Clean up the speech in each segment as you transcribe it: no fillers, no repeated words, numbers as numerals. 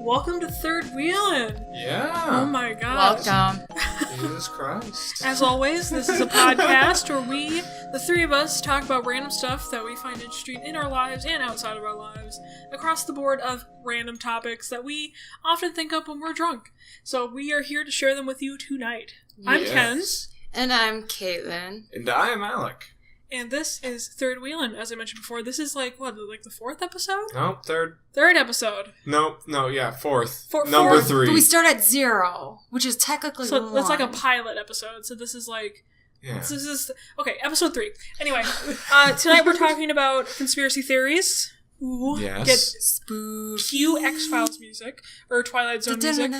Welcome to Third Wheelin'. Yeah. Oh my god. Welcome. Jesus Christ. As always, this is a podcast where we, the three of us, talk about random stuff that we find interesting in our lives and outside of our lives, across the board of random topics that we often think of when we're drunk. So we are here to share them with you tonight. I'm Kenz. And I'm Kaitlin. And I am Alec. And this is Third Wheelin'. As I mentioned before, this is like the fourth episode? No, third. Third episode. No, yeah, fourth. Number Number 3. But we start at 0, which is technically So 1. it's like a pilot episode, so this is like... Yeah. This is... Okay, episode 3. Anyway, tonight we're talking about conspiracy theories. Ooh, Yes. Get Spooky. cue X-Files music, or Twilight Zone music.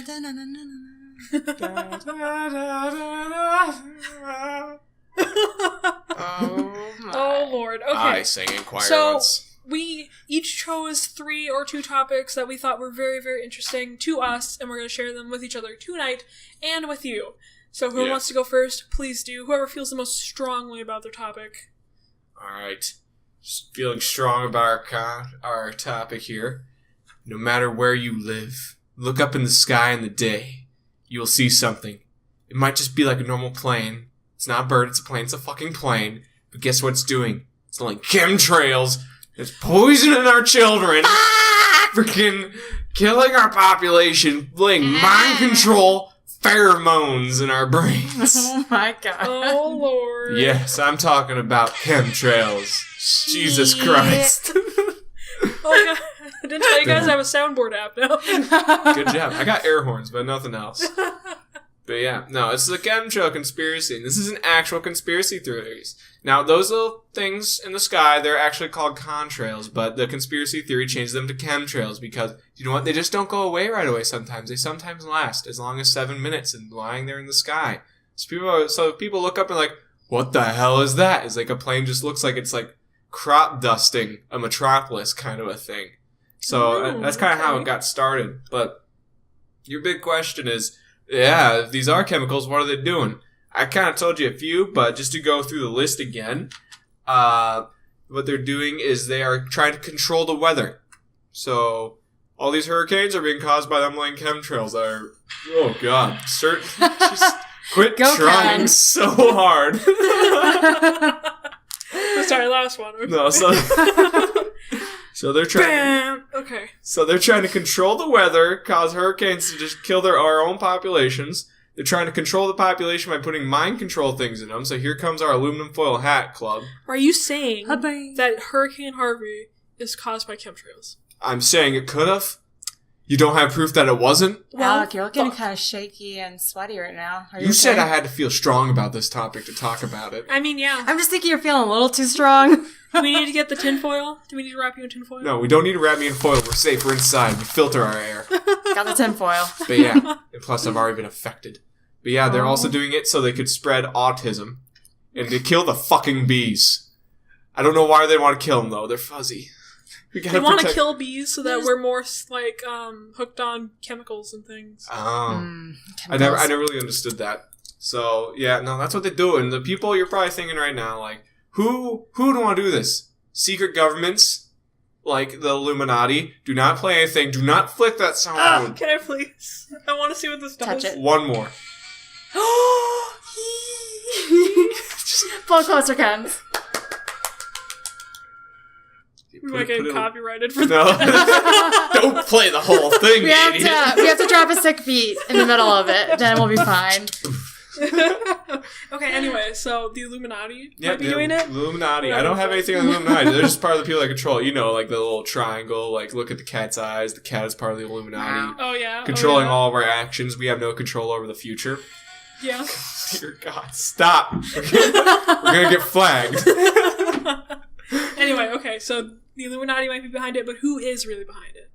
Oh my. Oh lord, okay. I sang in choir So, once. we each chose 3 or 2 topics that we thought were very, very interesting to us, and we're going to share them with each other tonight, and with you. So whoever wants to go first, please do. Whoever feels the most strongly about their topic. Alright. Just feeling strong about our topic here. No matter where you live, look up in the sky in the day. You will see something. It might just be like a normal plane. It's not a bird, it's a plane, it's a fucking plane. But guess what it's doing? It's like chemtrails. It's poisoning our children. Freaking killing our population. Playing mind control pheromones in our brains. Oh my god. Oh lord. Yes, I'm talking about chemtrails. Jesus Christ. Oh god. I didn't tell you guys I have a soundboard app now. Good job. I got air horns, but nothing else. But yeah, no, it's the chemtrail conspiracy. This is an actual conspiracy theories. Now, those little things in the sky, they're actually called contrails, but the conspiracy theory changed them to chemtrails because, you know what, they just don't go away right away sometimes. They sometimes last as long as 7 minutes and lying there in the sky. So people look up and like, what the hell is that? It's like a plane just looks like it's like crop dusting a metropolis kind of a thing. So that's kind of how it got started. But your big question is, yeah, if these are chemicals, what are they doing? I kind of told you a few, but just to go through the list again, what they're doing is they are trying to control the weather. So all these hurricanes are being caused by them laying chemtrails that are, oh god, just quit trying Ken. so hard. Sorry, last one. No, so they're trying. Bam! Okay. So they're trying to control the weather, cause hurricanes to just kill our own populations. They're trying to control the population by putting mind control things in them. So here comes our aluminum foil hat club. Are you saying Bye-bye. that Hurricane Harvey is caused by chemtrails? I'm saying it could have. You don't have proof that it wasn't? Alec, you're looking kind of shaky and sweaty right now. Are You said okay? I had to feel strong about this topic to talk about it. I mean, yeah. I'm just thinking you're feeling a little too strong. Do we need to get the tinfoil? Do we need to wrap you in tinfoil? No, we don't need to wrap me in foil. We're safe. We're inside. We filter our air. Got the tinfoil. But yeah, and plus I've already been affected. But yeah, they're also doing it so they could spread autism and to kill the fucking bees. I don't know why they want to kill them though. They're fuzzy. They want to kill bees so that we're more like hooked on chemicals and things. Oh, I never really understood that. So yeah, no, that's what they do. And the people you're probably thinking right now, like, who would want to do this? Secret governments, like the Illuminati, do not play anything. Do not flick that sound. Can I please? I want to see what this does. Touch it. One more. Pull closer, Kenz. We might get copyrighted for No, don't play the whole thing, We idiot. have to drop a sick beat in the middle of it. Then we'll be fine. Okay, anyway, so the Illuminati Yeah, might be doing it? Illuminati. I don't have anything on the Illuminati. They're just part of the people that control it. You know, like the little triangle, like look at the cat's eyes. The cat is part of the Illuminati. Oh, yeah. Controlling all of our actions. We have no control over the future. Yeah. Dear God, stop. We're gonna get flagged. Anyway, okay, so the Illuminati might be behind it, but who is really behind it?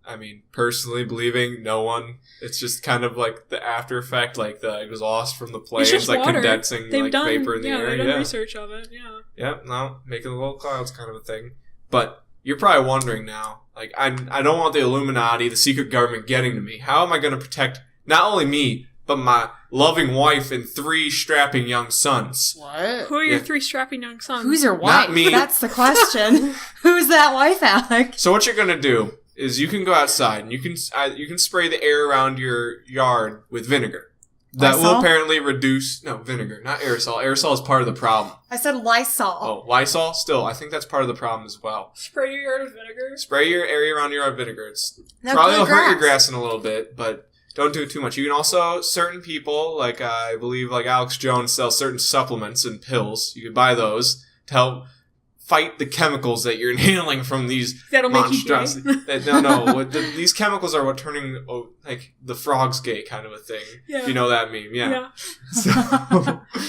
I mean, personally believing no one. It's just kind of like the after effect, like the exhaust from the planes, It's just like water. condensing like vapor in the air. They've done research of it, yeah. Yeah, no, making the little clouds kind of a thing. But you're probably wondering now, like, I don't want the Illuminati, the secret government getting to me. How am I going to protect not only me, but my loving wife and 3 strapping young sons? What? Who are your 3 strapping young sons? Who's your wife? Not me. That's the question. Who's that wife, Alec? So what you're going to do is you can go outside and you can spray the air around your yard with vinegar. That will apparently reduce... No, vinegar, not aerosol. Aerosol is part of the problem. I said Lysol. Oh, Lysol? Still, I think that's part of the problem as well. Spray your yard with vinegar? Spray your area around your yard with vinegar. It's No, probably will good hurt your grass. grass in a little bit, but don't do it too much. You can also... Certain people, like I believe like Alex Jones, sell certain supplements and pills. You can buy those to help fight the chemicals that you're inhaling from these That'll make you gay. monstrosities. These chemicals are what turning like the frogs gay kind of a thing. Yeah. If you know that meme, yeah. So,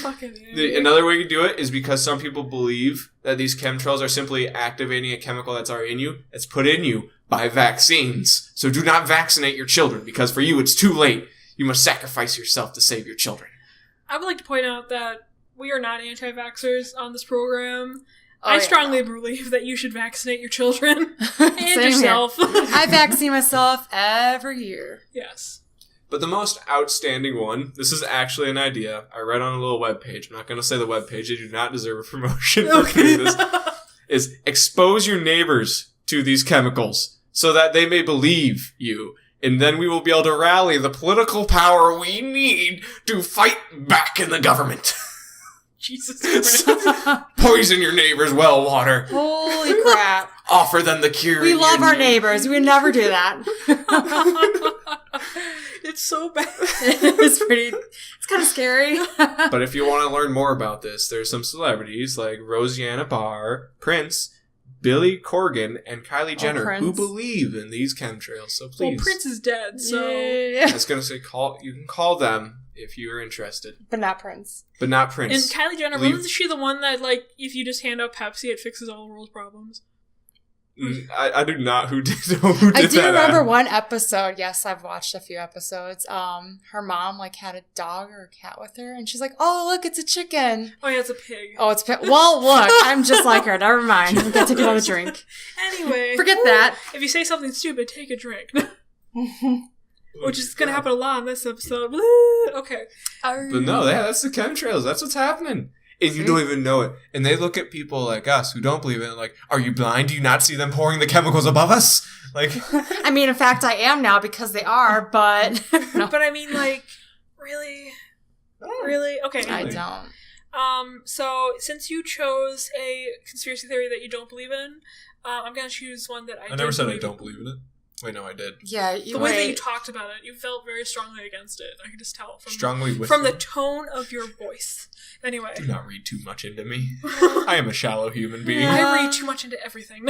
Fucking another way you do it is because some people believe that these chemtrails are simply activating a chemical that's already in you, that's put in you by vaccines. So do not vaccinate your children because for you it's too late. You must sacrifice yourself to save your children. I would like to point out that we are not anti-vaxxers on this program. Oh, I yeah. strongly believe that you should vaccinate your children and Same yourself. here. I vaccine myself every year. Yes. But the most outstanding one, this is actually an idea I read on a little webpage. I'm not going to say the webpage. They do not deserve a promotion for doing this. Is expose your neighbors to these chemicals so that they may believe you. And then we will be able to rally the political power we need to fight back in the government. Jesus Christ. Poison your neighbor's well water. Holy crap. Offer them the cure. We in love your our need. neighbors. We would never do that. It's so bad. It's kind of scary. But if you want to learn more about this, there's some celebrities like Roseanne Barr, Prince, Billy Corgan, and Kylie Jenner Prince. who believe in these chemtrails. So please, Well, Prince is dead, so... I was gonna say you can call them if you are interested, But not Prince. but not And Prince. Kylie Jenner, Leave- wasn't she the one that, like, if you just hand out Pepsi, it fixes all the world's problems? I do not who did who did I do that. remember ad. one episode. Yes, I've watched a few episodes. Her mom like had a dog or a cat with her, and she's like, "Oh, look, it's a chicken." Oh, yeah, it's a pig. Oh, it's well. Look, I'm just like her. Never mind. We got to get another drink. Anyway. Forget that. If you say something stupid, take a drink. Which is going to happen a lot in this episode. Okay. But no, that's the chemtrails. That's what's happening. And you don't even know it. And they look at people like us who don't believe in it like, are you blind? Do you not see them pouring the chemicals above us? Like, I mean, in fact, I am now because they are. But no, But I mean, like, really? Really? Okay. I Anyway. don't. So since you chose a conspiracy theory that you don't believe in, I'm going to choose one that I I never said I believe in. don't believe in it. Wait, no, I did. Yeah, The way that you talked about it, you felt very strongly against it. I could just tell Strongly with from the them. tone of your voice. Anyway. Do not read too much into me. I am a shallow human being. I read too much into everything.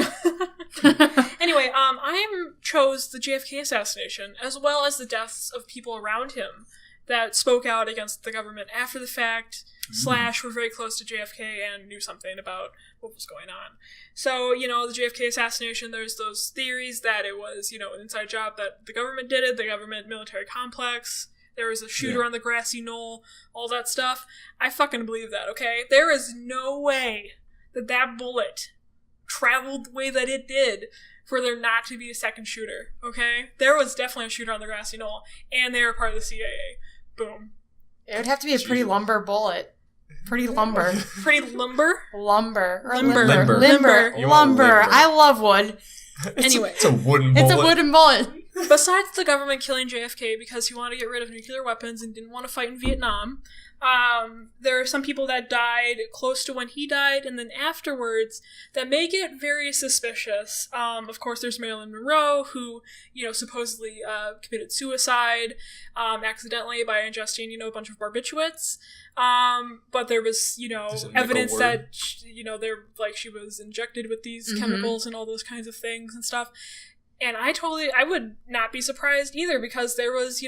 Anyway, I chose the JFK assassination, as well as the deaths of people around him that spoke out against the government after the fact, / were very close to JFK and knew something about what was going on. So, the JFK assassination, there's those theories that it was, an inside job, that the government did it, the government military complex. There was a shooter on the grassy knoll, all that stuff. I fucking believe that, okay? There is no way that bullet traveled the way that it did for there not to be a second shooter, okay? There was definitely a shooter on the grassy knoll, and they were part of the CIA. Boom. It would have to be a pretty lumber bullet. Pretty lumber. Pretty lumber? Lumber. Or Limber. Limber. Limber. You want Lumber. limber. I love wood. Anyway. It's a wooden bullet. It's a wooden bullet. Besides the government killing JFK because he wanted to get rid of nuclear weapons and didn't want to fight in Vietnam, there are some people that died close to when he died and then afterwards that make it very suspicious. Of course, there's Marilyn Monroe, who, supposedly committed suicide accidentally by ingesting, a bunch of barbiturates. But there was, There's a nickel evidence word. that, she was injected with these chemicals and all those kinds of things and stuff. And I would not be surprised either because there was,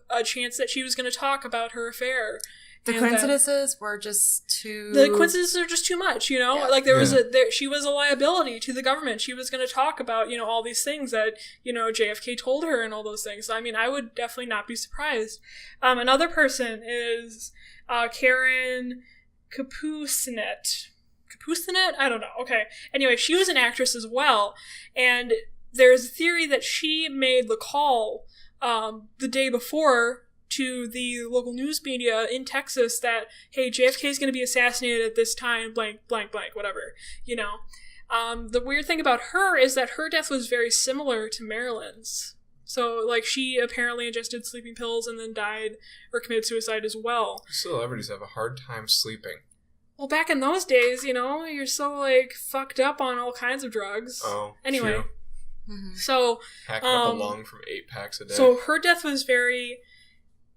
a chance that she was going to talk about her affair. The And that- coincidences were just too... The coincidences are just too much, Yeah. Like she was a liability to the government. She was going to talk about, all these things that, JFK told her and all those things. So, I mean, I would definitely not be surprised. Another person is Karen Kapusnet. Kapusnet? I don't know. Okay. Anyway, she was an actress as well. And there's a theory that she made the call the day before to the local news media in Texas that, hey, JFK is going to be assassinated at this time, blank, blank, blank, whatever, The weird thing about her is that her death was very similar to Marilyn's. So, like, she apparently ingested sleeping pills and then died or committed suicide as well. Celebrities have a hard time sleeping. Well, back in those days, you know, you're so, like, fucked up on all kinds of drugs. Oh, anyway. True. Mm-hmm. So, hacking up a lung from 8 packs a day. So her death was very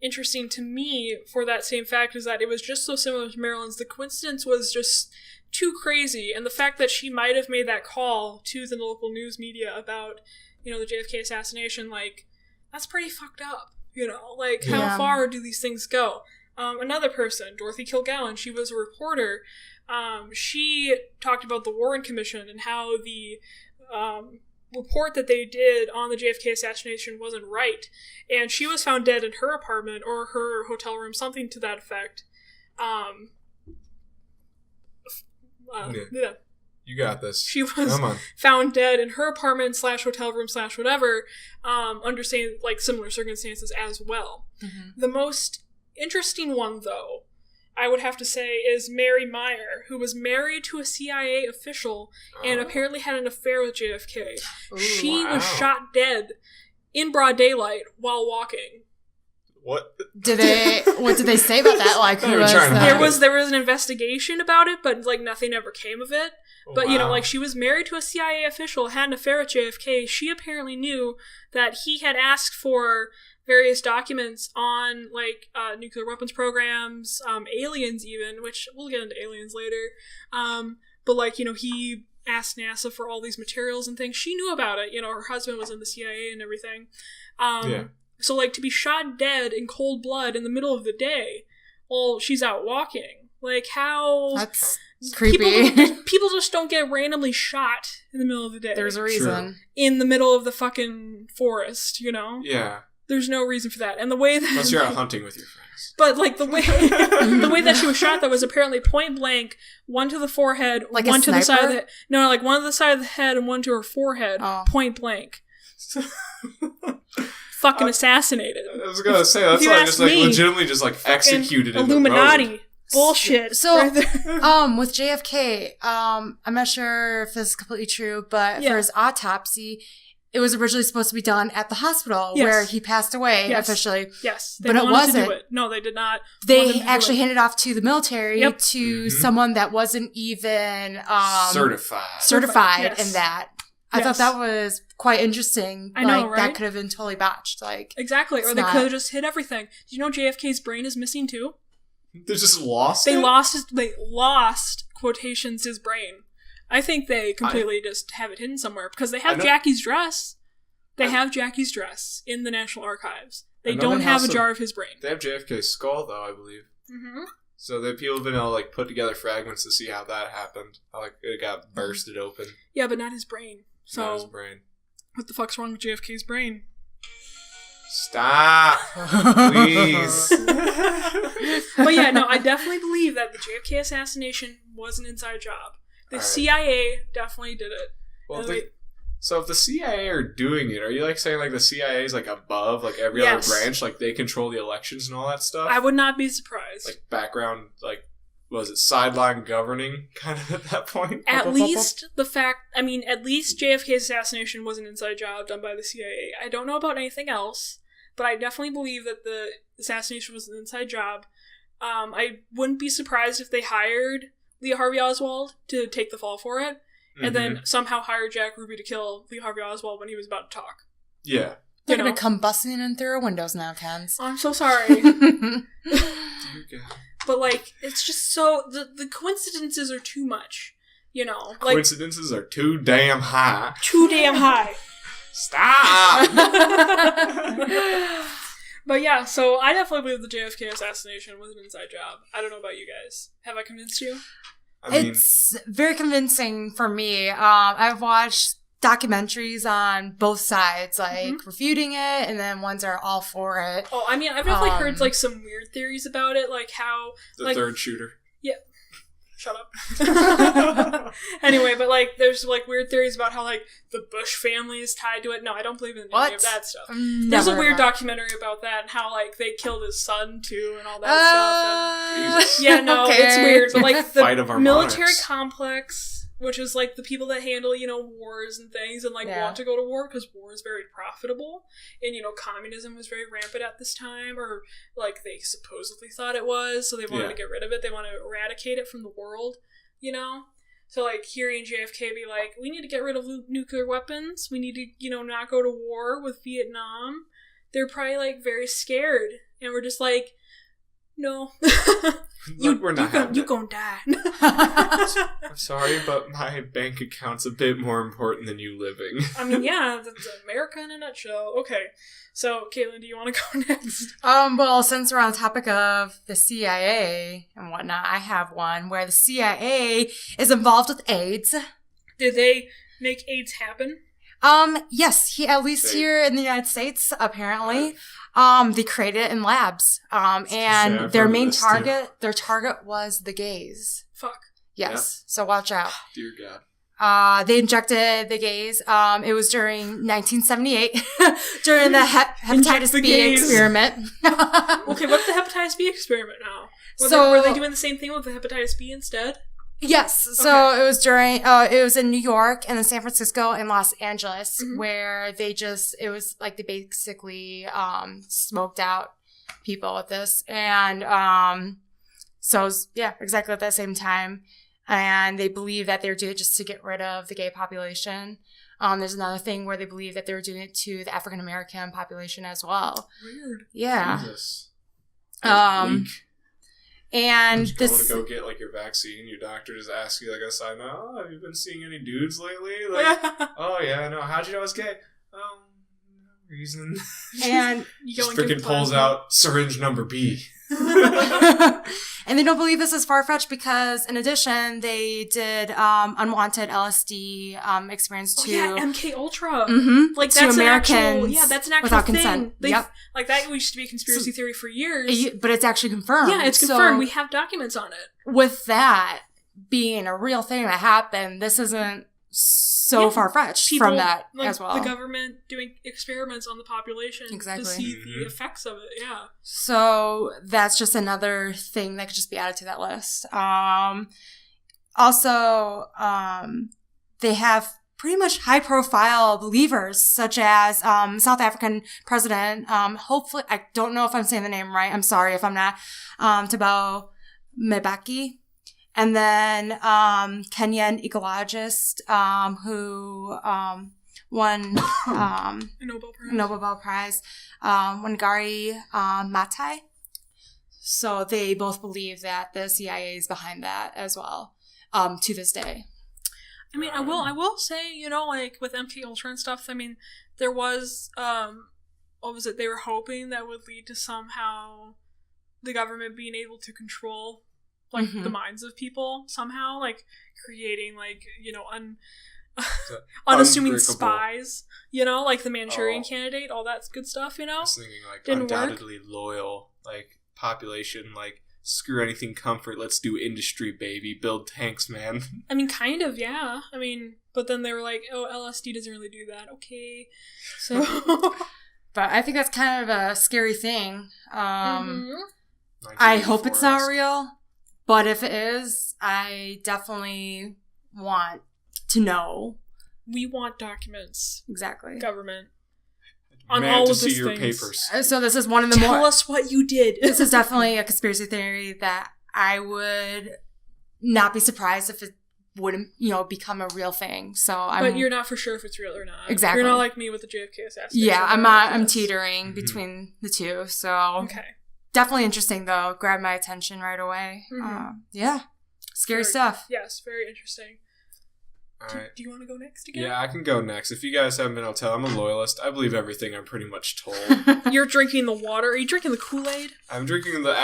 interesting to me for that same fact, is that it was just so similar to Marilyn's. The coincidence was just too crazy, and the fact that she might have made that call to the local news media about, you know, the JFK assassination, like, that's pretty fucked up, you know? Like, how far do these things go? Another person, Dorothy Kilgallen, she was a reporter. She talked about the Warren Commission and how the report that they did on the JFK assassination wasn't right. And she was found dead in her apartment or her hotel room, something to that effect. Yeah. You got this. She was found dead in her apartment / hotel room / whatever, under similar circumstances as well. Mm-hmm. The most interesting one, though, I would have to say, is Mary Meyer, who was married to a CIA official and apparently had an affair with JFK. Ooh, she was shot dead in broad daylight while walking. What did they say about that? Like, who was there was an investigation about it, but like nothing ever came of it. But you know, like, she was married to a CIA official, had an affair with JFK. She apparently knew that he had asked for various documents on, like, nuclear weapons programs, aliens even, which we'll get into aliens later. But, like, you know, he asked NASA for all these materials and things. She knew about it. You know, her husband was in the CIA and everything. So, like, to be shot dead in cold blood in the middle of the day while she's out walking, like, how... That's creepy. People just don't get randomly shot in the middle of the day. There's a reason. True. In the middle of the fucking forest, you know? Yeah. There's no reason for that. And the way that... Unless you're out hunting with your friends. But, like, the way that she was shot, that was apparently point blank, one to the forehead, like one to the side of the... No, like, one to the side of the head and one to her forehead, point blank. Fucking assassinated. I was gonna say, that's like just, like, legitimately just, like, executed in Illuminati. the road. Bullshit. So, right with JFK, I'm not sure if this is completely true, but for his autopsy, it was originally supposed to be done at the hospital where he passed away officially. Yes. But it wasn't. To do it. No, they did not. They actually handed off to the military to someone that wasn't even certified in that. I thought that was quite interesting. I know, right? That could have been totally botched. Like, exactly. Or they could have just hit everything. Did you know JFK's brain is missing too? They just lost it? They lost quotations his brain. I think they completely just have it hidden somewhere because they have Jackie's dress. They have Jackie's dress in the National Archives. They don't have a jar of his brain. They have JFK's skull, though, I believe. Mm-hmm. So the people have been able to, like, put together fragments to see how that happened. How, like, it got bursted open. Yeah, but not his brain. So, not his brain. What the fuck's wrong with JFK's brain? Stop, please. But yeah, no, I definitely believe that the JFK assassination was an inside job. The CIA definitely did it. Well, so if the CIA are doing it, are you, like, saying, like, the CIA is, like, above, like, every other branch? Like, they control the elections and all that stuff? I would not be surprised. Like, background, like, was it sideline governing kind of at that point? At least JFK's assassination was an inside job done by the CIA. I don't know about anything else, but I definitely believe that the assassination was an inside job. I wouldn't be surprised if they hired Lee Harvey Oswald to take the fall for it, and then somehow hired Jack Ruby to kill Lee Harvey Oswald when he was about to talk. Yeah. They're going to come busting in through our windows now, Kenz. I'm so sorry. Dear God. But, like, it's just so... The coincidences are too much, you know? Like, coincidences are too damn high. Too damn high. Stop! But yeah, so I definitely believe the JFK assassination was an inside job. I don't know about you guys. Have I convinced you? It's very convincing for me. I've watched documentaries on both sides, like refuting it, and then ones that are all for it. Oh, I mean, I've definitely heard like some weird theories about it, like how the third shooter. Yeah. Shut up. Anyway, but like there's like weird theories about how like the Bush family is tied to it. No, I don't believe in any of that stuff. There's a weird documentary about that and how like they killed his son too and all that stuff. And, yeah, no, it's weird. But like the military complex which is like the people that handle, wars and things and want to go to war because war is very profitable. And, communism was very rampant at this time, or they supposedly thought it was. So they wanted to get rid of it. They want to eradicate it from the world, So hearing JFK be like, we need to get rid of nuclear weapons. We need to, not go to war with Vietnam. They're probably very scared. And we're just like, no. We're not. You gonna die. I'm sorry, but my bank account's a bit more important than you living. I mean, yeah, that's America in a nutshell. Okay, so Kaitlin, do you want to go next? Well, since we're on the topic of the CIA and whatnot, I have one where the CIA is involved with AIDS. Did they make AIDS happen? Yes, at least here in the United States, apparently. They created it in labs. And their main target, their target was the gays. Fuck. Yes. Yep. So watch out. Dear God. They injected the gays. It was during 1978, during the hepatitis B experiment. Okay, what's the hepatitis B experiment now? Were they doing the same thing with the hepatitis B instead? Yes. So it was it was in New York and then San Francisco and Los Angeles, where they basically, smoked out people with this. And, exactly at that same time. And they believe that they were doing it just to get rid of the gay population. There's another thing where they believe that they were doing it to the African American population as well. Weird. Yeah. Jesus. And you want to go get your vaccine, your doctor just asks you a sign, have you been seeing any dudes lately? Oh yeah, no, how'd you know I was gay? No reason. And just freaking pulls out syringe number B. And they don't believe this is far-fetched because, in addition, they did unwanted LSD experience to MK Ultra. That's that's Americans that's an actual without thing. consent. That used to be a conspiracy theory for years. But it's actually confirmed. Yeah, it's confirmed. So, we have documents on it. With that being a real thing that happened, this isn't so far-fetched from that as well. The government doing experiments on the population to see the effects of it, So that's just another thing that could just be added to that list. Also, they have pretty much high-profile believers, such as South African president, hopefully, I don't know if I'm saying the name right, I'm sorry if I'm not, Thabo Mbeki. And then Kenyan ecologist who won a Nobel Prize, Wangari Maathai. So they both believe that the CIA is behind that as well, to this day. I mean, I will say, with MK Ultra and stuff, I mean, there was, what was it? They were hoping that would lead to somehow the government being able to control the minds of people somehow, creating unassuming spies, the Manchurian Candidate, all that good stuff, I was thinking undoubtedly loyal, population, screw anything comfort, let's do industry, baby, build tanks, man. I mean, kind of, yeah. I mean, but then they were like, LSD doesn't really do that. Okay. So. But I think that's kind of a scary thing. I hope it's not real. But if it is, I definitely want to know. We want documents. Exactly. Government. On all of these things. Papers. So this is one of the Tell us what you did. This is definitely a conspiracy theory that I would not be surprised if it wouldn't, become a real thing. But you're not for sure if it's real or not. Exactly. You're not like me with the JFK assassination. Yeah, I'm teetering between the two. So okay. Definitely interesting, though. Grabbed my attention right away. Scary stuff. Yes, very interesting. All right. Do you want to go next again? Yeah, I can go next. If you guys haven't been able to tell, I'm a loyalist. I believe everything I'm pretty much told. You're drinking the water. Are you drinking the Kool-Aid? I'm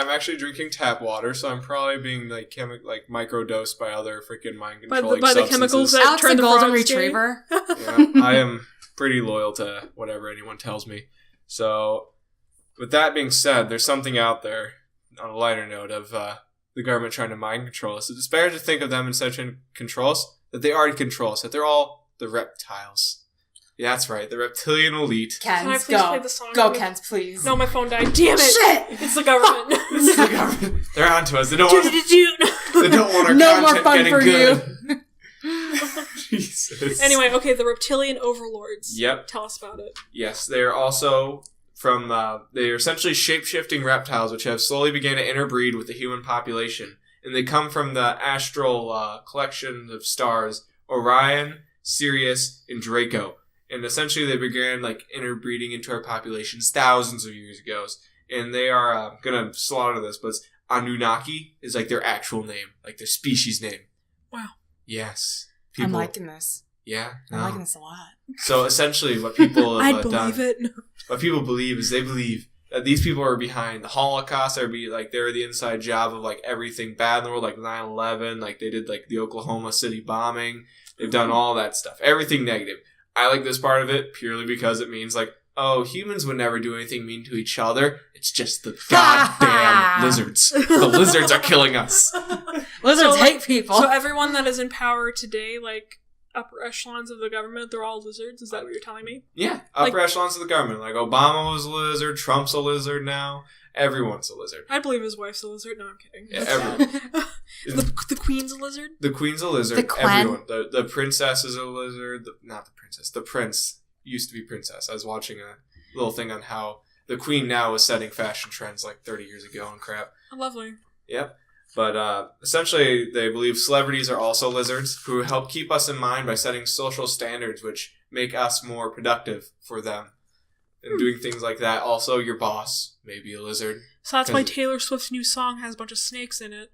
actually drinking tap water, so I'm probably being microdosed by other freaking mind controlling by substances. The chemicals that turn the golden retriever. Yeah, I am pretty loyal to whatever anyone tells me. So, with that being said, there's something out there on a lighter note of the government trying to mind control us. It's better to think of them instead of trying to control us, that they already control us, that they're all the reptiles. Yeah, that's right, the reptilian elite. Kenz, can I please play the song? Go, Kenz, please. No, my phone died. Damn it! Shit! It's the government. It's the government. They're onto us. They don't want our no content more fun getting for good. You. Yes. Anyway, okay, the reptilian overlords. Yep. Tell us about it. Yes, they are also from, they are essentially shape-shifting reptiles which have slowly begun to interbreed with the human population. And they come from the astral collection of stars Orion, Sirius, and Draco. And essentially they began like interbreeding into our populations thousands of years ago. And they are going to slaughter this, but it's Anunnaki is like their actual name, like their species name. Wow. Yes. I'm liking this. Yeah. No. I'm liking this a lot. So essentially what people have I'd believe it. No. What people believe is they believe that these people are behind the Holocaust. They're the inside job of like everything bad in the world, like 9/11, like they did like the Oklahoma City bombing. They've done all that stuff. Everything negative. I like this part of it purely because it means like, oh, humans would never do anything mean to each other. It's just the goddamn lizards. The lizards are killing us. Lizards hate people. So everyone that is in power today, like upper echelons of the government, they're all lizards? Is that what you're telling me? Yeah, upper echelons of the government. Like Obama was a lizard, Trump's a lizard now. Everyone's a lizard. I believe his wife's a lizard. No, I'm kidding. Yeah, everyone. the queen's a lizard? The queen's a lizard. The Quen. Everyone. The princess is a lizard. Not the princess. The prince used to be princess. I was watching a little thing on how the queen now is setting fashion trends like 30 years ago and crap. Oh, lovely. Yep. But essentially, they believe celebrities are also lizards who help keep us in mind by setting social standards which make us more productive for them. And doing things like that. Also, your boss may be a lizard. So that's why Taylor Swift's new song has a bunch of snakes in it.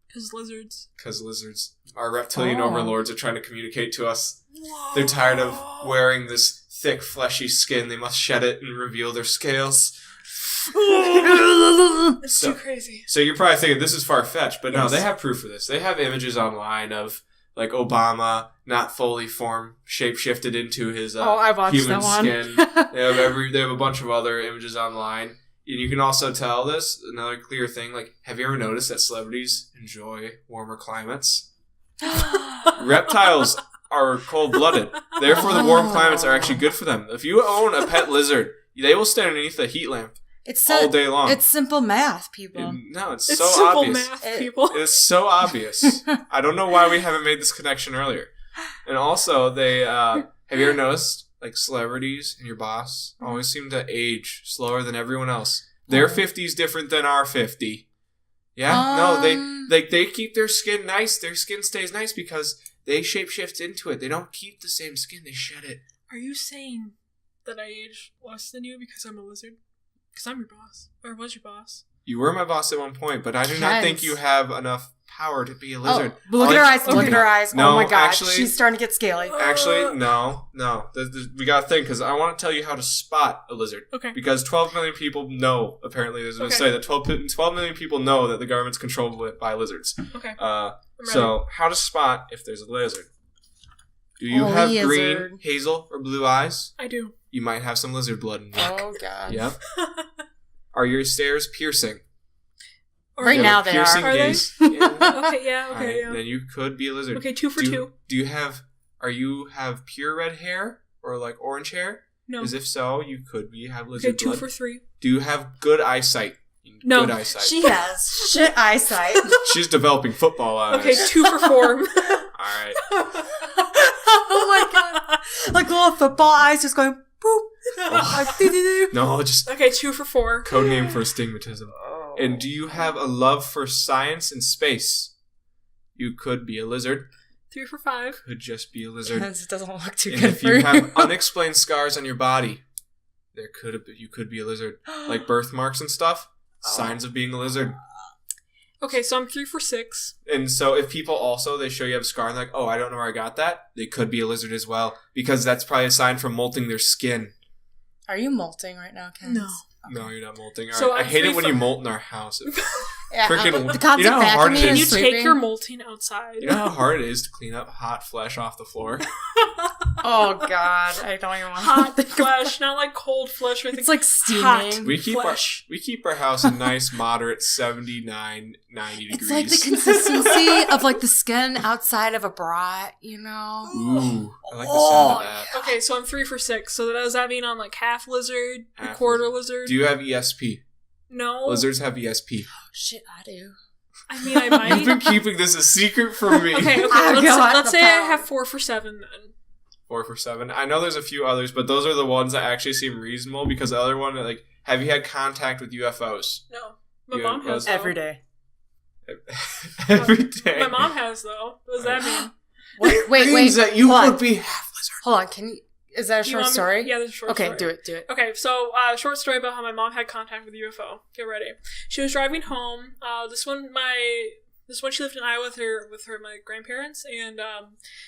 Because lizards. Because lizards. Our reptilian Oh. overlords are trying to communicate to us. Whoa. They're tired of wearing this thick, fleshy skin. They must shed it and reveal their scales. It's So- too crazy. So you're probably thinking this is far-fetched, but no, Yes. they have proof of this. They have images online of like Obama not fully shape-shifted into his I watched human that one. skin. They have a bunch of other images online. And you can also tell this, another clear thing, like, have you ever noticed that celebrities enjoy warmer climates? Reptiles are cold-blooded. Therefore, the warm climates are actually good for them. If you own a pet lizard, they will stand underneath a heat lamp all day long. It's simple math, people. It's It's so simple obvious. math, people. It's so obvious. I don't know why we haven't made this connection earlier. And also, they have you ever noticed, like, celebrities and your boss always seem to age slower than everyone else. Their 50 is different than our 50. Yeah? No, they keep their skin nice. Their skin stays nice because they shapeshift into it. They don't keep the same skin. They shed it. Are you saying that I age less than you because I'm a lizard? Because I'm your boss. Or was your boss. You were my boss at one point, but I do not think Kenz. you have enough power to be a lizard. Oh, look at her eyes. Look at her eyes. No, Oh my god. actually- She's starting to get scaly. Actually, no. We gotta think, because I want to tell you how to spot a lizard. Okay. Because 12 million people know, apparently, there's been Okay. say that 12 million people know that the government's controlled by lizards. Okay. So, how to spot if there's a lizard. Do you have Lizard. green, hazel, or blue eyes? I do. You might have some lizard blood in you. Oh god. Yep. Are your stares piercing? Or Right You now have a they are. piercing Are they? gaze? Yeah. Okay, yeah, okay, Alright, yeah. Then you could be a lizard. Okay, 2 for do, 2. Do you have pure red hair or like orange hair? No. Because if so, you could have lizard Okay, 2 blood. for 3. Do you have good eyesight? No. Good eyesight. She has shit eyesight. She's developing football eyes. Okay, 2 for 4. Alright. Oh my god. Like little football eyes just going boop. Like, doo-doo-doo. No, just Okay, 2 for 4. code name for astigmatism. And do you have a love for science and space? You could be a lizard. 3 for 5. Could just be a lizard. It doesn't look too And good if for you you. have unexplained scars on your body, you could be a lizard. Like birthmarks and stuff. Signs of being a lizard. Okay, so I'm 3 for 6. And so if people also, they show you have a scar and they're like, oh, I don't know where I got that, they could be a lizard as well. Because that's probably a sign for molting their skin. Are you molting right now, Kenz? No. No, you're not molting. All So right. I I'm hate it 3 when for- you molt in our house. Yeah, Freaking- the constant you know how hard vacuuming it and is? You sweeping. take your molting outside. You know how hard it is to clean up hot flesh off the floor? Oh god, I don't even want to Hot think flesh, not like cold flesh or anything. It's like Hot. steaming. We keep Flesh. our house a nice moderate 79, 90 degrees. It's like the consistency of like the skin outside of a brat, you know? Ooh, I like the sound of that. Okay, so I'm 3 for 6. So does that mean I'm like half lizard, a Half quarter lizard? Do you have ESP? No. Lizards have ESP. Shit, I do. I mean, I might. You've been keeping this a secret from me. Okay, Oh, let's God, say the I power. have 4 for 7 then. 4 for 7. I know there's a few others, but those are the ones that actually seem reasonable because the other one, like, have you had contact with UFOs? No. My mom has, though. Every day. Every day. My mom has, though. What does that mean? Wait. Means that you Hold would on. be half lizard. Hold on. Can you? Is that a short story? Yeah, there's a short story. Okay, do it. Okay, so short story about how my mom had contact with a UFO. Get ready. She was driving home. This one she lived in Iowa with her my grandparents, and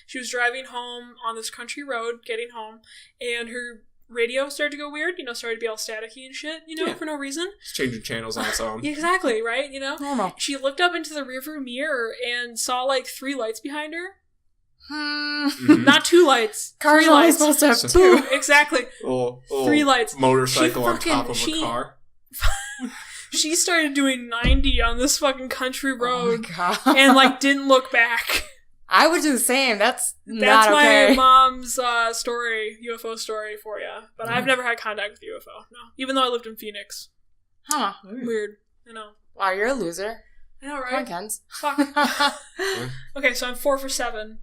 she was driving home on this country road, getting home, and her radio started to go weird. Started to be all staticky and shit. For no reason. It's changing channels on its own. Exactly right. Normal. She looked up into the rearview mirror and saw like 3 lights behind her. Not 2 lights. Cars 3 only lights. supposed to have 2. 2, exactly. 3 lights. Motorcycle on top of a car. She started doing 90 on this fucking country road. Oh my God. And like didn't look back. I would do the same. That's not okay. My mom's UFO story for you. But I've never had contact with UFO. No, even though I lived in Phoenix. Huh? Weird. I know. Wow, you're a loser. I know, right? Come on, Kenz. Fuck. Okay, so I'm 4 for 7.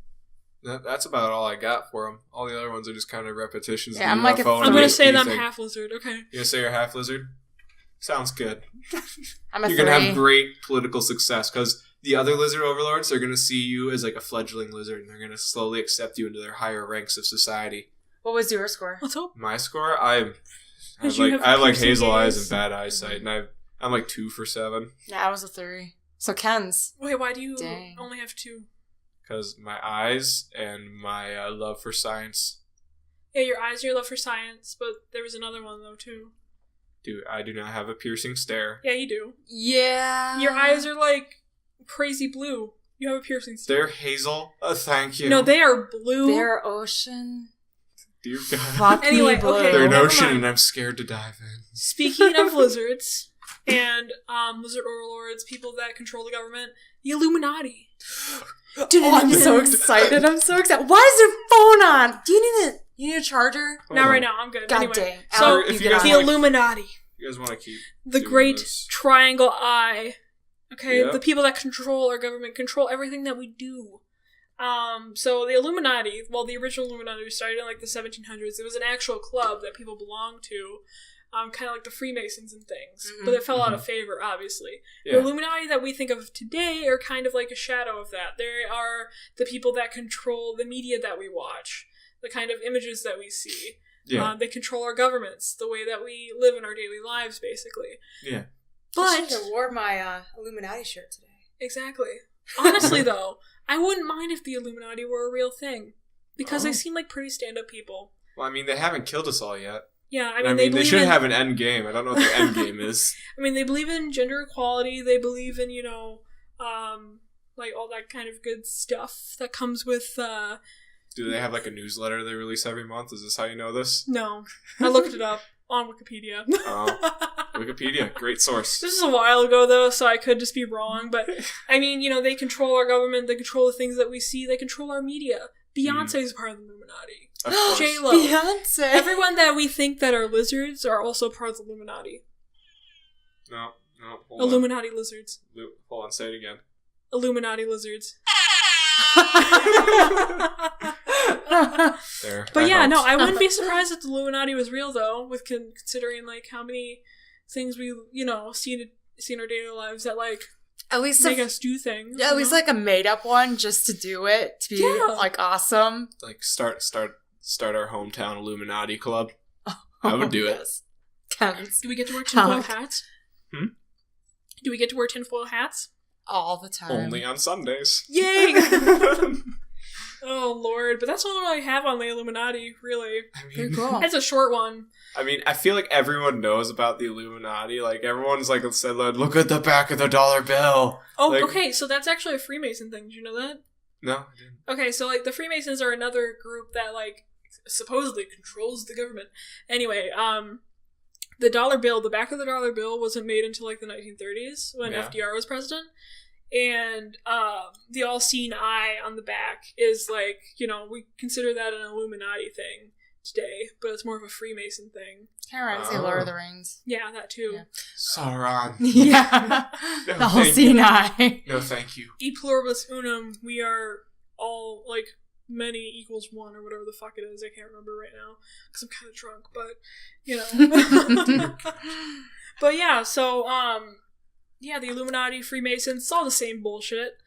That's about all I got for them. All the other ones are just kind of repetitions. Yeah, of I'm like a UFO I'm gonna say that I'm thing. half lizard. Okay. You're gonna say you're half lizard? Sounds good. I'm a You're 3. gonna have great political success because the other lizard overlords are gonna see you as like a fledgling lizard, and they're gonna slowly accept you into their higher ranks of society. What was your score? Let's hope. My score, I have piercing hazel eyes gaze. and bad eyesight, and I'm like 2 for 7 Yeah, I was a 3. So Kenz. Wait, why do you Dang. only have 2? because my eyes and my love for science. Yeah, your eyes and your love for science, but there was another one though too. Dude, I do not have a piercing stare. Yeah, you do. Yeah. Your eyes are like crazy blue. You have a piercing stare. They're hazel. Thank you. No, they are blue. They're ocean. Dear God. Fuck Anyway, me blue. okay. They're an never ocean mind. and I'm scared to dive in. Speaking of lizards and lizard overlords, people that control the government, the Illuminati. Oh, I'm so excited. I'm so excited. Why is your phone on? Do you need a charger? Not right now. I'm good. God anyway, dang. so Alec, if you you get guys on. the wanna- Illuminati, You guys want to keep the doing Great this? Triangle Eye. Okay, Yep. the people that control our government control everything that we do. So the Illuminati, well, the original Illuminati was started in like the 1700s. It was an actual club that people belonged to, kind of like the Freemasons and things. Mm-hmm. But it fell out of favor, obviously. Yeah. The Illuminati that we think of today are kind of like a shadow of that. They are the people that control the media that we watch, the kind of images that we see. Yeah. They control our governments, the way that we live in our daily lives, basically. Yeah. I But should have wore my Illuminati shirt today. exactly. Honestly, though, I wouldn't mind if the Illuminati were a real thing because they seem like pretty stand-up people. Well, I mean, they haven't killed us all yet. Yeah, I mean, they they believe should in, have an end game. I don't know what their end game is. I mean, they believe in gender equality. They believe in like all that kind of good stuff that comes with. Do they have like a newsletter they release every month? Is this how you know this? No, I looked it up on Wikipedia. Oh, Wikipedia, great source. This is a while ago, though, so I could just be wrong. But, I mean, they control our government. They control the things that we see. They control our media. Beyonce is part of the Illuminati. Of course. J-Lo. Beyonce. Everyone that we think that are lizards are also part of the Illuminati. No, hold Illuminati lizards. on. Hold on, say it again. Illuminati lizards. There. But that yeah, no, helps. I wouldn't be surprised if the Illuminati was real, though, with considering, like, how many things we, see in our daily lives that, like, At least make us do things. at least like a made up one just to do it to be like awesome. Like start our hometown Illuminati club. I would do it. Yes. Kenz. Do we get to wear tinfoil Alec. hats? Hmm? Do we get to wear tinfoil hats? All the time. Only on Sundays. Yay! Oh, Lord. But that's all I have on the Illuminati, really. Very cool. That's a short one. I mean, I feel like everyone knows about the Illuminati. Like, everyone's like said, look at the back of the dollar bill. Oh, Like- okay, so that's actually a Freemason thing. Did you know that? No, I didn't. Okay, so, like, the Freemasons are another group that, like, supposedly controls the government. Anyway, the dollar bill, the back of the dollar bill wasn't made until, like, the 1930s when Yeah. FDR was president. And the all-seeing eye on the back is, like, we consider that an Illuminati thing today, but it's more of a Freemason thing. Kind of reminds me of Lord of the Rings. Yeah, that too. Yeah. Sauron. Yeah. No, The whole thank scene you. eye. No, thank you. E pluribus unum, we are all, like, many equals 1 or whatever the fuck it is. I can't remember right now because I'm kind of drunk, but, you know. But yeah, so, the Illuminati, Freemasons, it's all the same bullshit.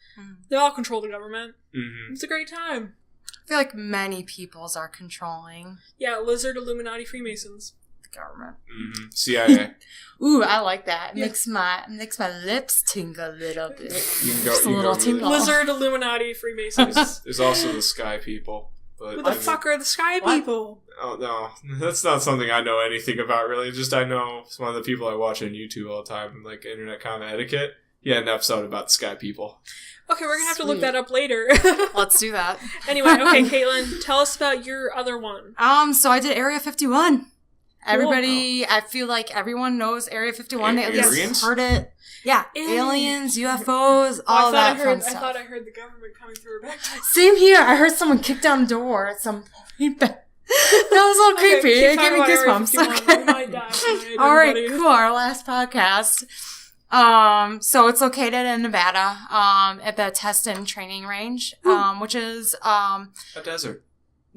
They all control the government. Mm-hmm. It's a great time. I feel like many peoples are controlling. Yeah, Lizard, Illuminati, Freemasons. The government. Mm-hmm. CIA. Ooh, I like that. It makes my lips tingle a little bit. Just a little tingle. Lizard, Illuminati, Freemasons. There's also the Sky People. But Who the fuck are the Sky People? Oh, no. That's not something I know anything about, really. Just I know some of the people I watch on YouTube all the time, like Internet Common Etiquette. He had an episode about the Sky People. Okay, we're gonna have to look that up later. Let's do that. Anyway, okay, Kaitlin, tell us about your other one. So I did Area 51. Cool. Everybody, I feel like everyone knows Area 51. They at least heard it. Yeah, aliens, UFOs, all that fun stuff. I thought I heard the government coming through her back. Same here. I heard someone kick down a door at some point. That was a little creepy. It gave me goosebumps. Okay. We might die. All right, cool. Our last podcast. So it's located in Nevada, at the test and training range, which is, a desert.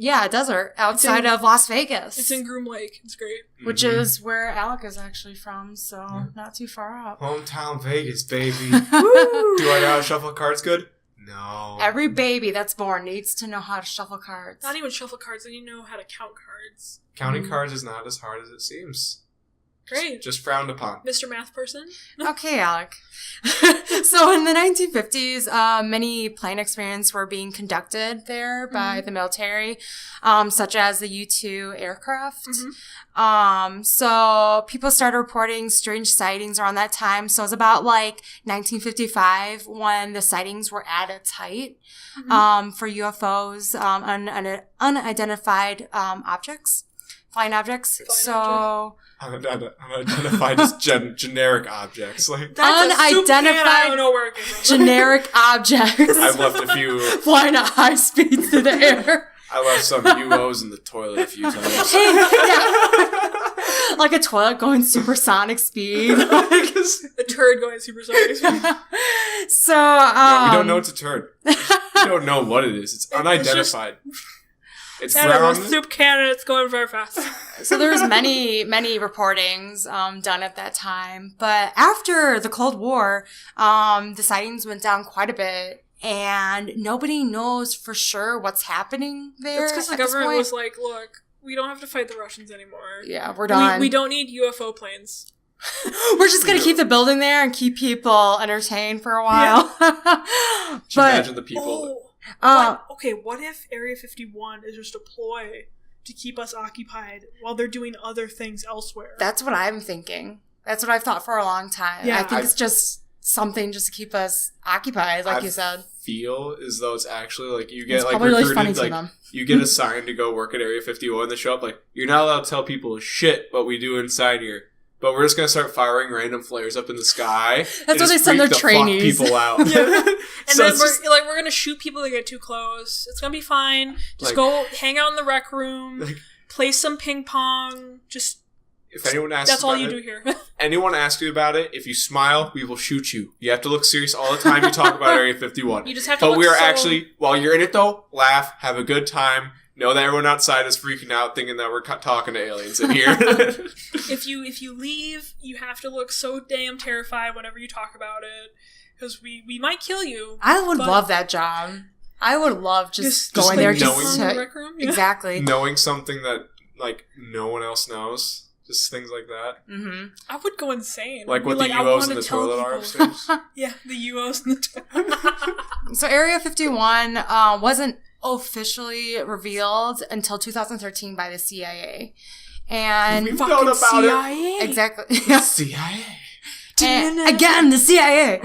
Yeah, a desert outside of Las Vegas. It's in Groom Lake. It's great. Which is where Alec is actually from, so not too far out. Hometown Vegas, baby. Do I know how to shuffle cards good? No. Every baby that's born needs to know how to shuffle cards. Not even shuffle cards, they need to know how to count cards. Counting cards is not as hard as it seems. Great. Just frowned upon. Mr. Math Person. Okay, Alec. So in the 1950s, many plane experiments were being conducted there by the military, such as the U-2 aircraft. So people started reporting strange sightings around that time. So it was about like 1955 when the sightings were at its height for UFOs, unidentified objects. Flying objects. Unidentified as generic objects. Like unidentified generic objects. I've left a few flying at high speeds through the air. I left some UOs in the toilet a few times. Like a toilet going supersonic speed. A turd going supersonic speed. So, no, we don't know it's a turd. We don't know what it is. It's unidentified. It's brown. A soup can and it's going very fast. So there was many reportings done at that time. But after the Cold War, the sightings went down quite a bit. And nobody knows for sure what's happening there. That's because the government was like, look, we don't have to fight the Russians anymore. Yeah, we're done. We don't need UFO planes. We're just going to keep the building there and keep people entertained for a while. Yeah. Imagine the people. What if Area 51 is just a ploy to keep us occupied while they're doing other things elsewhere? That's what I'm thinking. That's what I've thought for a long time. Yeah, I think it's just something just to keep us occupied, like you said. Feel as though it's actually like you get like recruited, really funny to them. You get assigned to go work at Area 51. They show up like, you're not allowed to tell people shit what we do inside here. But we're just going to start firing random flares up in the sky. That's what they send their trainees. Fuck people out. And so then we're going to shoot people that get too close. It's going to be fine. Just go hang out in the rec room, play some ping pong. Just if anyone asks that's all you do here. Anyone asks you about it, if you smile, we will shoot you. You have to look serious all the time you talk about Area 51. You just have to But we are actually, while you're in it though, laugh, have a good time. Know that everyone outside is freaking out, thinking that we're talking to aliens in here. If you leave, you have to look so damn terrified whenever you talk about it, because we might kill you. I would love that job. I would love just going there, knowing the rec room. Exactly, knowing something that like no one else knows. Just things like that. Mm-hmm. I would go insane. Like what the UOs in the toilet are upstairs. Yeah, the UOs in the toilet. So Area 51 wasn't officially revealed until 2013 by the CIA. And we fucking about CIA. It. Exactly. CIA. And again, the CIA.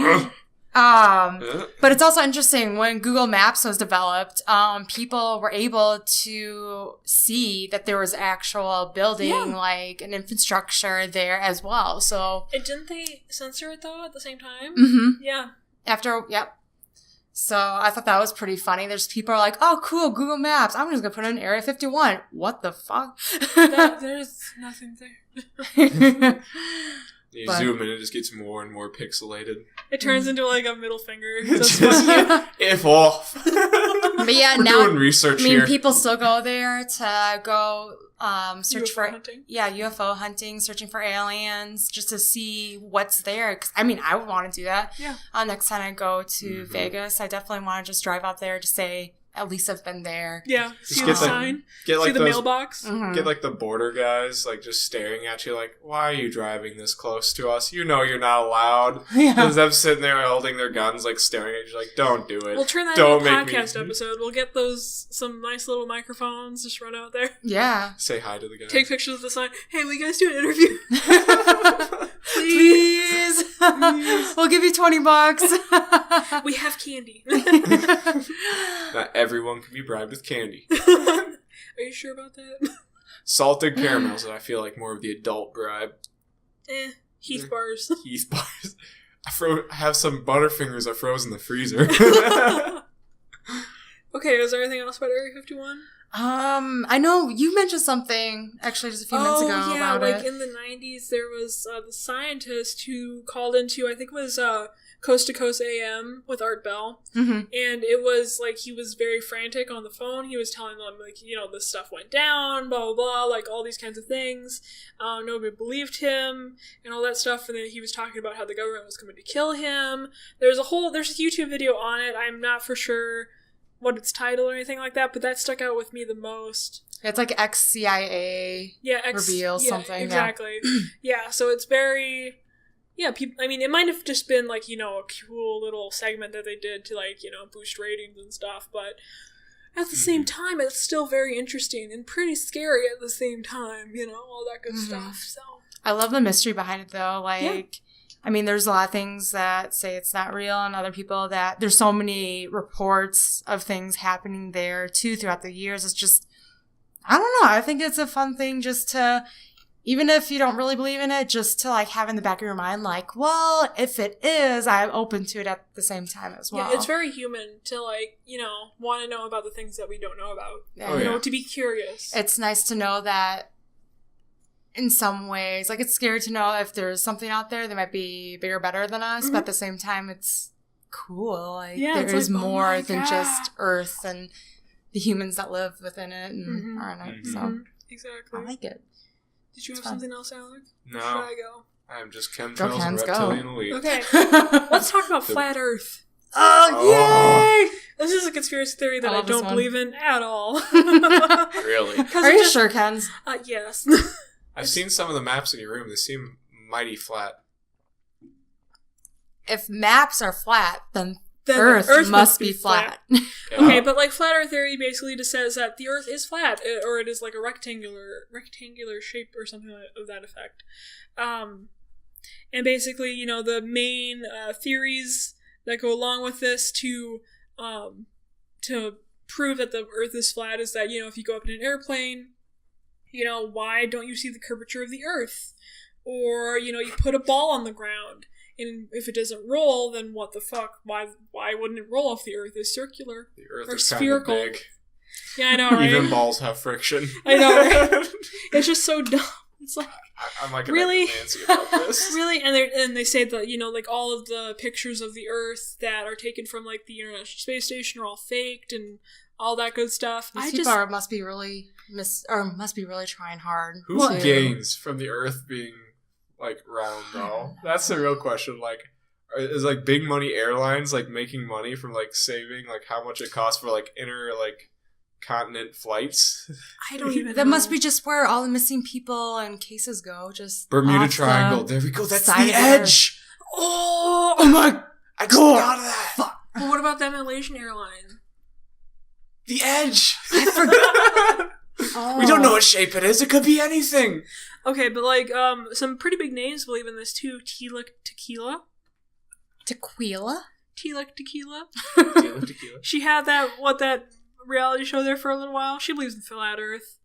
But it's also interesting when Google Maps was developed, people were able to see that there was actual building, like an infrastructure there as well. So, and didn't they censor it though at the same time? Mm-hmm. Yeah. So I thought that was pretty funny. There's people are like, oh, cool, Google Maps. I'm just gonna put in Area 51. What the fuck? There's nothing there. You zoom in, it just gets more and more pixelated. It turns into like a middle finger. If off. But yeah, We're now doing research I mean, here. people still go there to go search UFO for hunting. Yeah, UFO hunting, searching for aliens, just to see what's there. 'Cause, I mean, I would want to do that. Yeah. Next time I go to Vegas, I definitely want to just drive out there to say at least I've been there. Yeah. Just See get the the- sign. Get See like the those, mailbox. Mhm. get like the border guys like just staring at you like, why are you driving this close to us? You know you're not allowed. Yeah. Because them sitting there holding their guns like staring at you like, don't do it. We'll turn that Don't into a make me- podcast episode. We'll get some nice little microphones, just run out there. Yeah. Say hi to the guy. Take pictures of the sign. Hey, will you guys do an interview? Please. We'll give you $20. We have candy. Not everyone can be bribed with candy. Are you sure about that? Salted caramels, I feel like more of the adult bribe. Heath bars. Heath bars. I have some Butterfingers I froze in the freezer. Okay, is there anything else about Area 51? I know you mentioned something actually just a few minutes ago about like it. in the 90s, there was the scientist who called into, I think it was Coast to Coast AM with Art Bell. Mm-hmm. And it was like he was very frantic on the phone. He was telling them, like, this stuff went down, blah, blah, blah, like all these kinds of things. Nobody believed him and all that stuff. And then he was talking about how the government was coming to kill him. There's a YouTube video on it. I'm not for sure what it's titled or anything like that, but that stuck out with me the most. It's like ex-CIA reveal something. Exactly. Yeah, so it's very... Yeah, people. I mean, it might have just been like, a cool little segment that they did to like, boost ratings and stuff, but at the same time, it's still very interesting and pretty scary at the same time, all that good stuff. So I love the mystery behind it though. Like, I mean, there's a lot of things that say it's not real, and other people that there's so many reports of things happening there too throughout the years. It's just, I don't know. I think it's a fun thing just to, even if you don't really believe in it, just to like have in the back of your mind, like, well, if it is, I'm open to it at the same time as well. yeah, it's very human to like, want to know about the things that we don't know about. Yeah. To be curious. It's nice to know that in some ways, like it's scary to know if there's something out there that might be bigger, better than us, but at the same time, it's cool. Like it's there's like, more oh than God. just Earth and the humans that live within it and are in it. So Exactly. I like it. Did you have fun. something else, Alec? No. Should I go? I'm just chemtrails Go, and Kenz, go. reptilian elite. Okay. Let's talk about flat Earth. Oh, yay! This is a conspiracy theory that I I love this don't one. believe in at all. Really? Are you sure, Kenz? Yes. I've seen some of the maps in your room. They seem mighty flat. If maps are flat, then Then Earth must be flat. Yeah. Okay, but like flat Earth theory basically just says that the Earth is flat, or it is like a rectangular shape or something of that effect. And basically, the main theories that go along with this to prove that the Earth is flat is that if you go up in an airplane, why don't you see the curvature of the Earth? Or you put a ball on the ground, and if it doesn't roll, then what the fuck? Why wouldn't it roll if the Earth is circular? The Earth or is spherical? kind of big. Yeah, I know, right? Even balls have friction. I know, right? It's just so dumb. It's like, I'm like Really? Nancy about this. really? And they say that, like all of the pictures of the Earth that are taken from like the International Space Station are all faked and all that good stuff. These people must be really trying hard. Who to- gains from the Earth being like round though? That's the real question. Like, is like big money airlines like making money from like saving like how much it costs for like continent flights? I don't even know. That must be just where all the missing people and cases go. Just Bermuda off Triangle. the There we go. That's side the of the edge. Oh! My! I just thought of that. Fuck. Well, what about that Malaysian airline? The edge. I forgot. Oh. We don't know what shape it is. It could be anything. Okay, but like some pretty big names believe in this too. Tila Tequila. Tequila? Tila Tequila. Tequila. She had that reality show there for a little while. She believes in flat Earth.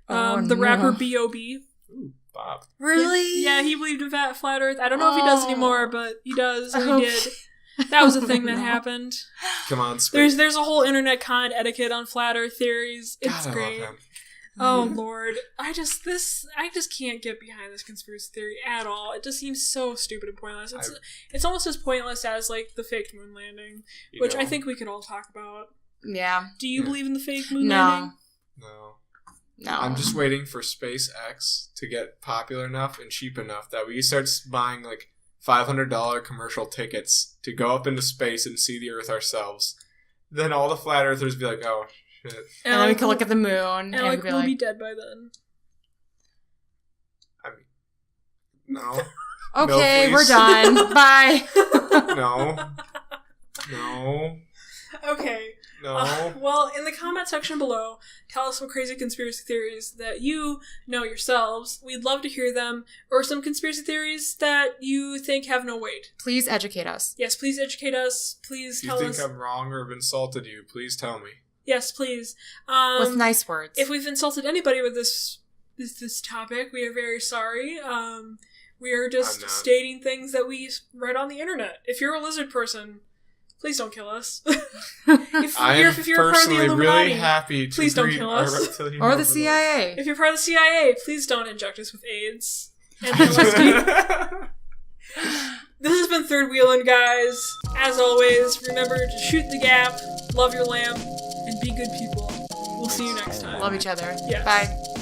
The rapper B.O.B. Ooh, Bob. Really? Yeah, he believed in flat Earth. I don't know if he does anymore, but he does. Or Oh. he did. That was a thing that happened. Come on, Spade. There's a whole internet con etiquette on flat Earth theories. It's God, great. I love him. Oh Lord, I just can't get behind this conspiracy theory at all. It just seems so stupid and pointless. It's almost as pointless as like the fake moon landing, which I think we could all talk about. Yeah. Do you believe in the fake moon No. landing? No. I'm just waiting for SpaceX to get popular enough and cheap enough that we start buying like $500 commercial tickets to go up into space and see the Earth ourselves. Then all the flat earthers be like, oh, shit. And then we can look at the moon. Alec and will be dead by then. I mean, no. Okay, No, we're please. done. Bye. No. Okay. No. Well, in the comment section below, tell us some crazy conspiracy theories that you know yourselves. We'd love to hear them. Or some conspiracy theories that you think have no weight. Please educate us. Yes, please educate us. Please If tell you us. think I'm wrong or have insulted you, please tell me. Yes, please. With nice words. If we've insulted anybody with this topic, we are very sorry. We are just stating things that we read on the internet. If you're a lizard person, please don't kill us. I am if you're a part of the personally Illuminati, really happy to please don't read kill our us. reptilian Or the overlord. CIA. If you're part of the CIA, please don't inject us with AIDS. And LSD. This has been Third Wheelin', guys. As always, remember to shoot the gap, love your lamb, and be good people. We'll see you next time. Love each other. Yes. Bye.